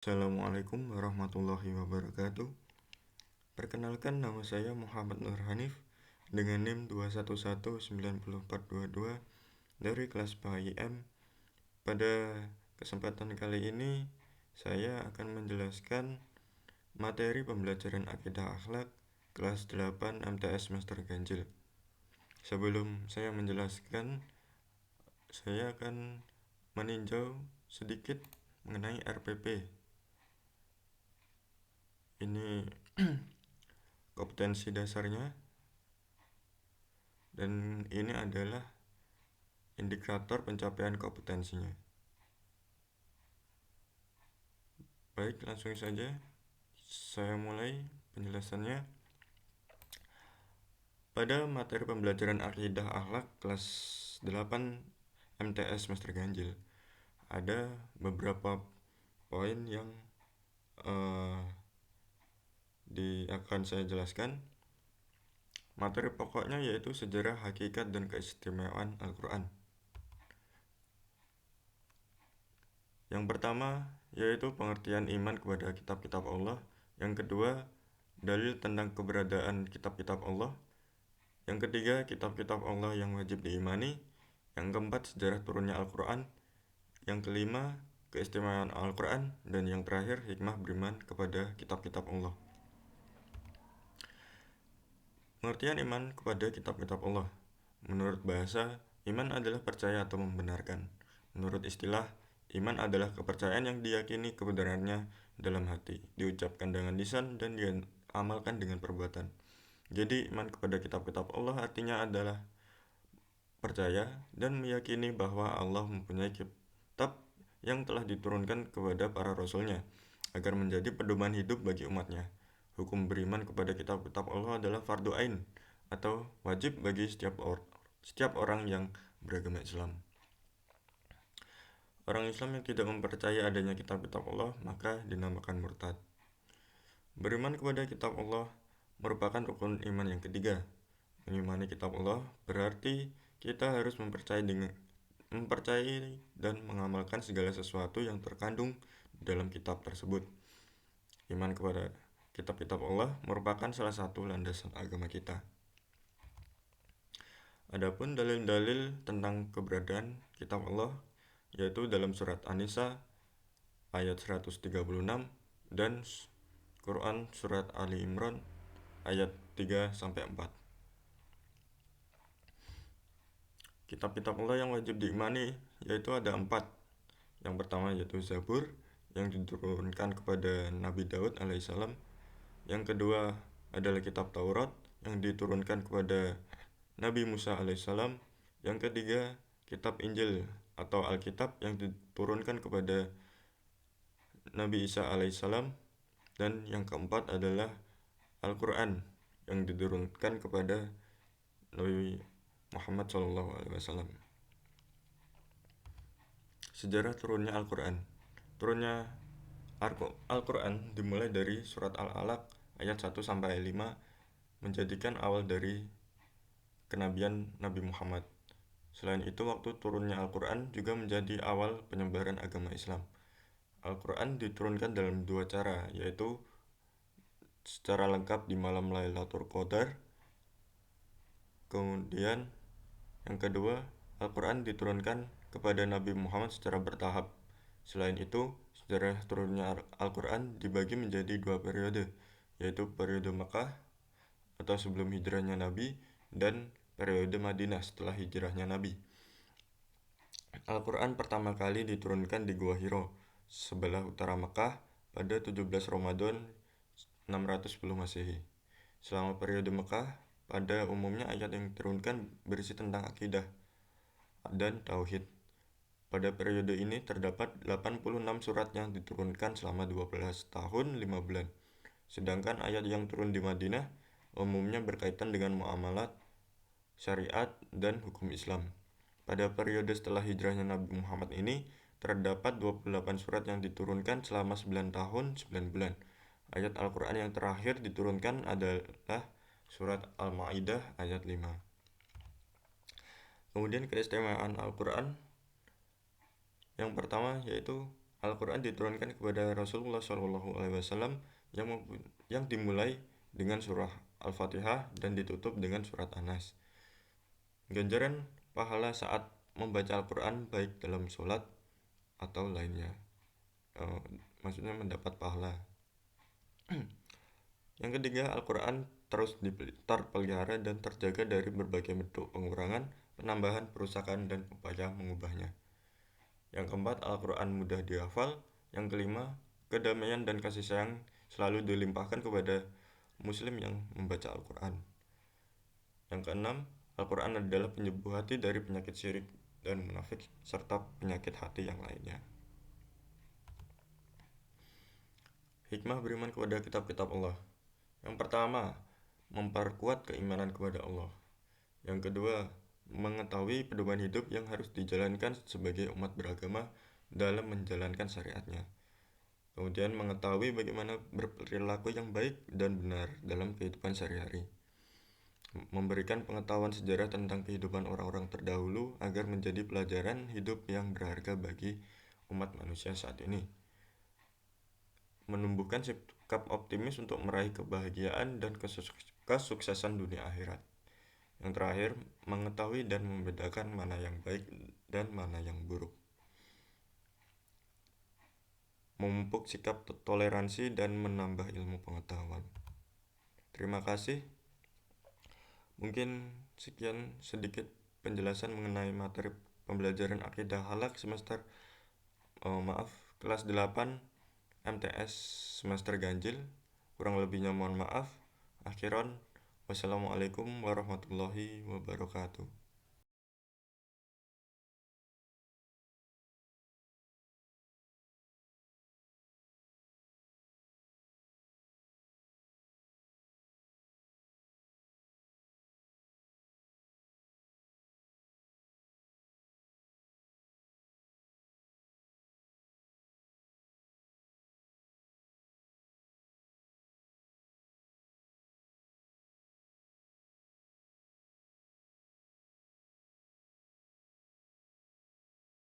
Assalamualaikum warahmatullahi wabarakatuh. Perkenalkan, nama saya Muhammad Nur Hanif dengan NIM 2119422 dari kelas PAIM. Pada kesempatan kali ini saya akan menjelaskan materi pembelajaran akidah akhlak kelas 8 MTS semester ganjil. Sebelum saya menjelaskan, saya akan meninjau sedikit mengenai RPP. Ini kompetensi dasarnya, dan ini adalah indikator pencapaian kompetensinya. Baik, langsung saja saya mulai penjelasannya. Pada materi pembelajaran akidah akhlak kelas 8 MTS semester ganjil, ada beberapa poin yang akan saya jelaskan. Materi pokoknya yaitu sejarah, hakikat, dan keistimewaan Al-Quran. Yang pertama yaitu pengertian iman kepada kitab-kitab Allah. Yang kedua, dalil tentang keberadaan kitab-kitab Allah. Yang ketiga, kitab-kitab Allah yang wajib diimani. Yang keempat, sejarah turunnya Al-Quran. Yang kelima, keistimewaan Al-Quran. Dan yang terakhir, hikmah beriman kepada kitab-kitab Allah. Pengertian iman kepada kitab-kitab Allah. Menurut bahasa, iman adalah percaya atau membenarkan. Menurut istilah, iman adalah kepercayaan yang diyakini kebenarannya dalam hati, diucapkan dengan lisan, dan diamalkan dengan perbuatan. Jadi, iman kepada kitab-kitab Allah artinya adalah percaya dan meyakini bahwa Allah mempunyai kitab yang telah diturunkan kepada para rasulnya agar menjadi pedoman hidup bagi umatnya. Hukum beriman kepada kitab-kitab Allah adalah fardu ain atau wajib bagi setiap orang yang beragama Islam. Orang Islam yang tidak mempercayai adanya kitab-kitab Allah maka dinamakan murtad. Beriman kepada kitab Allah merupakan rukun iman yang ketiga. Mengimani kitab Allah berarti kita harus mempercayai dan mengamalkan segala sesuatu yang terkandung dalam kitab tersebut. Iman kepada kitab-kitab Allah merupakan salah satu landasan agama kita. Adapun dalil-dalil tentang keberadaan kitab Allah yaitu dalam surat An-Nisa ayat 136 dan Quran surat Ali Imran ayat 3-4. Kitab-kitab Allah yang wajib diimani yaitu ada 4. Yang pertama yaitu Zabur yang diturunkan kepada Nabi Daud alaihissalam. Yang kedua adalah kitab Taurat yang diturunkan kepada Nabi Musa alaihissalam. Yang ketiga kitab Injil atau Alkitab yang diturunkan kepada Nabi Isa alaihissalam. Dan yang keempat adalah Al-Quran yang diturunkan kepada Nabi Muhammad SAW. Sejarah turunnya Al-Quran. Turunnya Al-Quran dimulai dari surat Al-Alaq ayat 1-5 menjadikan awal dari kenabian Nabi Muhammad. Selain itu, waktu turunnya Al-Quran juga menjadi awal penyebaran agama Islam. Al-Quran diturunkan dalam 2 cara, yaitu secara lengkap di malam Lailatul Qadar. Kemudian yang kedua, Al-Quran diturunkan kepada Nabi Muhammad secara bertahap. Selain itu, sejarah turunnya Al-Quran dibagi menjadi 2 periode, yaitu periode Makkah atau sebelum hijrahnya Nabi dan periode Madinah setelah hijrahnya Nabi. Al-Quran pertama kali diturunkan di Gua Hiro, sebelah utara Makkah pada 17 Ramadan 610 Masehi. Selama periode Makkah, pada umumnya ayat yang diturunkan berisi tentang akidah dan tauhid. Pada periode ini terdapat 86 surat yang diturunkan selama 12 tahun 5 bulan. Sedangkan ayat yang turun di Madinah umumnya berkaitan dengan muamalat, syariat, dan hukum Islam. Pada periode setelah hijrahnya Nabi Muhammad ini terdapat 28 surat yang diturunkan selama 9 tahun 9 bulan. Ayat Al-Quran yang terakhir diturunkan adalah surat Al-Ma'idah ayat 5. Kemudian keistimewaan Al-Quran. Yang pertama yaitu Al-Quran diturunkan kepada Rasulullah SAW yang dimulai dengan surah Al-Fatihah dan ditutup dengan surat An-Nas. Ganjaran pahala saat membaca Al-Quran baik dalam sholat atau lainnya. Eh, Maksudnya mendapat pahala. Yang ketiga, Al-Quran terus terpelihara dan terjaga dari berbagai bentuk pengurangan, penambahan, perusakan, dan upaya mengubahnya. Yang keempat, Al-Quran mudah dihafal. Yang kelima, kedamaian dan kasih sayang selalu dilimpahkan kepada muslim yang membaca Al-Quran. Yang keenam, Al-Quran adalah penyembuh hati dari penyakit syirik dan munafik serta penyakit hati yang lainnya. Hikmah beriman kepada kitab-kitab Allah. Yang pertama, memperkuat keimanan kepada Allah. Yang kedua, mengetahui pedoman hidup yang harus dijalankan sebagai umat beragama dalam menjalankan syariatnya. Kemudian mengetahui bagaimana berperilaku yang baik dan benar dalam kehidupan sehari-hari. Memberikan pengetahuan sejarah tentang kehidupan orang-orang terdahulu agar menjadi pelajaran hidup yang berharga bagi umat manusia saat ini. Menumbuhkan sikap optimis untuk meraih kebahagiaan dan kesuksesan dunia akhirat. Yang terakhir, mengetahui dan membedakan mana yang baik dan mana yang buruk. Memupuk sikap toleransi dan menambah ilmu pengetahuan. Terima kasih. Mungkin sekian sedikit penjelasan mengenai materi pembelajaran akidah halak semester kelas 8 MTS semester ganjil. Kurang lebihnya mohon maaf. Akhiran, wassalamualaikum warahmatullahi wabarakatuh.